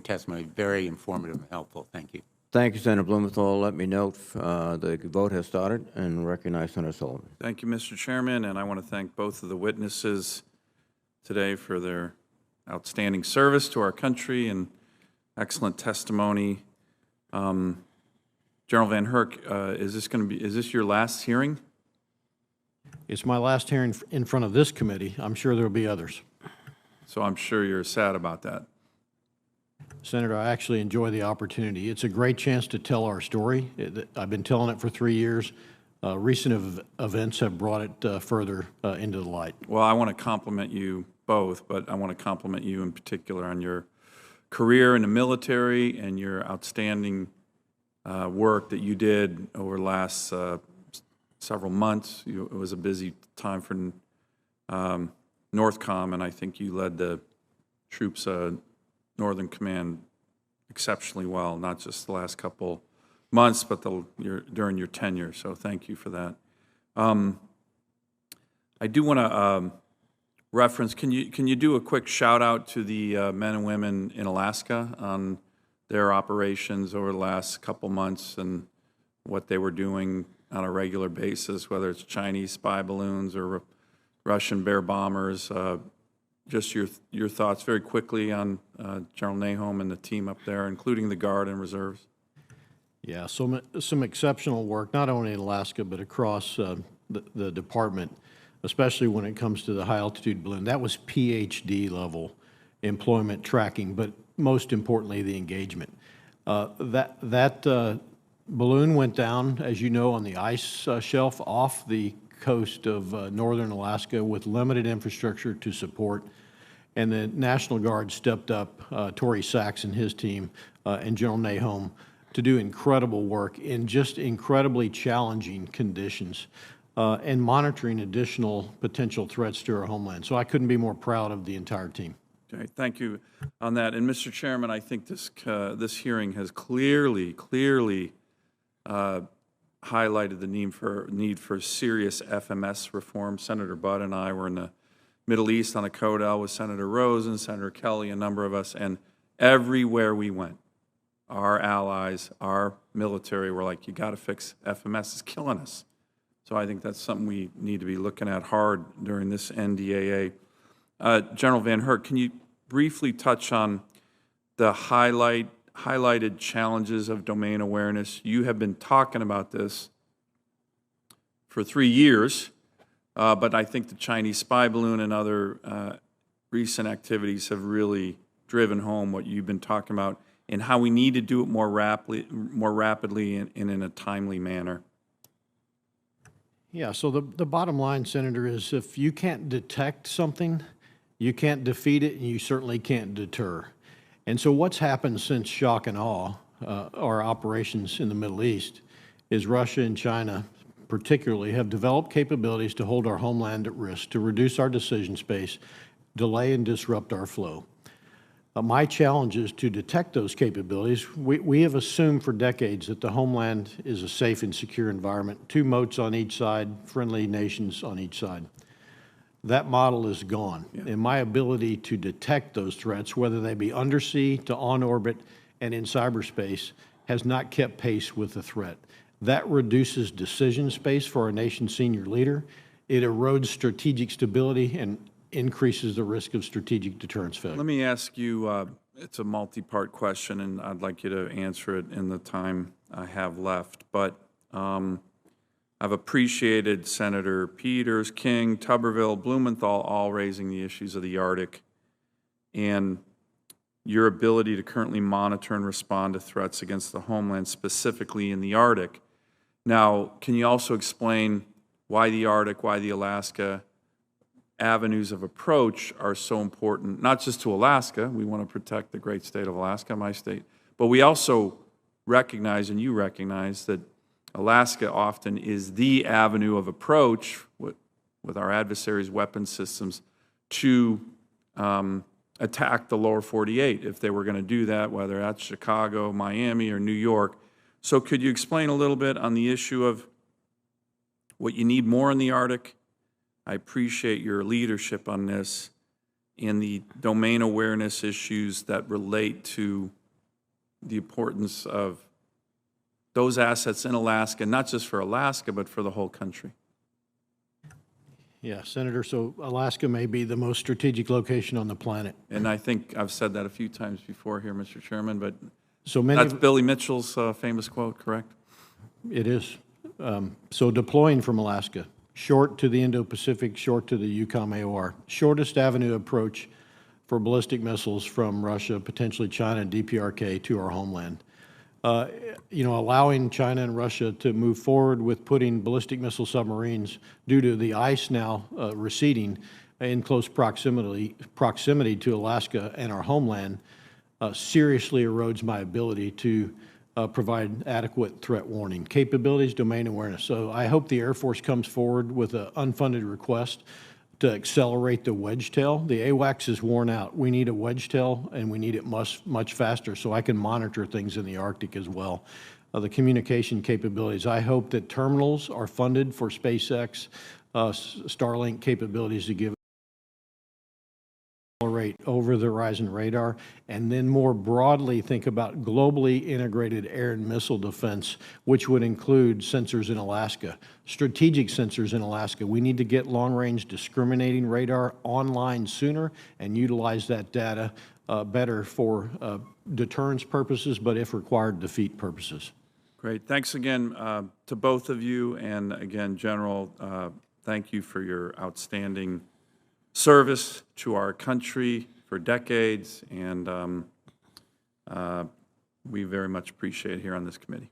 testimony. Very informative and helpful. Thank you. Thank you, Senator Blumenthal. Let me note the vote has started and recognize Senator Sullivan. Thank you, Mr. Chairman, and I want to thank both of the witnesses today for their outstanding service to our country and excellent testimony. General Van Herk, is this your last hearing? It's my last hearing in front of this committee. I'm sure there will be others. So I'm sure you're sad about that. Senator, I actually enjoy the opportunity. It's a great chance to tell our story. I've been telling it for 3 years. Recent events have brought it further into the light. Well, I want to compliment you both, but I want to compliment you in particular on your career in the military and your outstanding work that you did over the last several months. It was a busy time for NORTHCOM, and I think you led the troops' Northern Command exceptionally well, not just the last couple months, but during your tenure. So thank you for that. I do want to reference. Can you do a quick shout out to the men and women in Alaska on their operations over the last couple months and what they were doing on a regular basis, whether it's Chinese spy balloons or Russian bear bombers? Just your thoughts very quickly on General Nahom and the team up there, including the Guard and Reserves. Yeah, some exceptional work, not only in Alaska, but across the department, especially when it comes to the high-altitude balloon. That was PhD level employment tracking, but most importantly, the engagement. That balloon went down, as you know, on the ice shelf off the coast of northern Alaska with limited infrastructure to support. And the National Guard stepped up, Tory Sachs and his team, and General Nahom, to do incredible work in just incredibly challenging conditions and monitoring additional potential threats to our homeland. So I couldn't be more proud of the entire team. Okay, thank you on that. And Mr. Chairman, I think this hearing has clearly highlighted the need for serious FMS reform. Senator Budd and I were in the Middle East on a CODEL with Senator Rosen, Senator Kelly, a number of us, and everywhere we went, our allies, our military were like, you got to fix FMS, it's killing us. So I think that's something we need to be looking at hard during this NDAA. General Van Herk, can you briefly touch on the highlighted challenges of domain awareness? You have been talking about this for 3 years, but I think the Chinese spy balloon and other recent activities have really driven home what you've been talking about and how we need to do it more rapidly and in a timely manner. Yeah, so the bottom line, Senator, is if you can't detect something, you can't defeat it, and you certainly can't deter. And so what's happened since shock and awe, our operations in the Middle East, is Russia and China particularly have developed capabilities to hold our homeland at risk, to reduce our decision space, delay and disrupt our flow. My challenge is to detect those capabilities. We have assumed for decades that the homeland is a safe and secure environment, 2 moats on each side, friendly nations on each side. That model is gone. Yeah. And my ability to detect those threats, whether they be undersea to on orbit and in cyberspace, has not kept pace with the threat. That reduces decision space for our nation's senior leader. It erodes strategic stability and increases the risk of strategic deterrence failure. Let me ask you, it's a multi-part question, and I'd like you to answer it in the time I have left. But I've appreciated Senator Peters, King, Tuberville, Blumenthal all raising the issues of the Arctic and your ability to currently monitor and respond to threats against the homeland, specifically in the Arctic. Now, can you also explain why the Arctic, why the Alaska avenues of approach are so important, not just to Alaska? We want to protect the great state of Alaska, my state, but we also recognize, and you recognize, that Alaska often is the avenue of approach with our adversaries' weapon systems to attack the lower 48 if they were going to do that, whether that's Chicago, Miami, or New York. So could you explain a little bit on the issue of what you need more in the Arctic? I appreciate your leadership on this, and the domain awareness issues that relate to the importance of those assets in Alaska, not just for Alaska, but for the whole country. Yeah, Senator, so Alaska may be the most strategic location on the planet. And I think I've said that a few times before here, Mr. Chairman, but So many, that's Billy Mitchell's famous quote, correct? it is. So deploying from Alaska, short to the Indo-Pacific, short to the EUCOM AOR, shortest avenue approach for ballistic missiles from Russia, potentially China and DPRK to our homeland. You know, allowing China and Russia to move forward with putting ballistic missile submarines due to the ice now receding in close proximity to Alaska and our homeland seriously erodes my ability to provide adequate threat warning capabilities, domain awareness. So I hope the Air Force comes forward with an unfunded request to accelerate the wedge tail. The AWACS is worn out. We need a wedge tail, and we need it much faster so I can monitor things in the Arctic as well. The communication capabilities. I hope that terminals are funded for SpaceX Starlink capabilities to give accelerate over the horizon radar, and then more broadly think about globally integrated air and missile defense, which would include sensors in Alaska, strategic sensors in Alaska. We need to get long-range discriminating radar online sooner and utilize that data better for deterrence purposes, but if required, defeat purposes. Great. Thanks again to both of you. And again, General, thank you for your outstanding service to our country for decades. And we very much appreciate it here on this committee.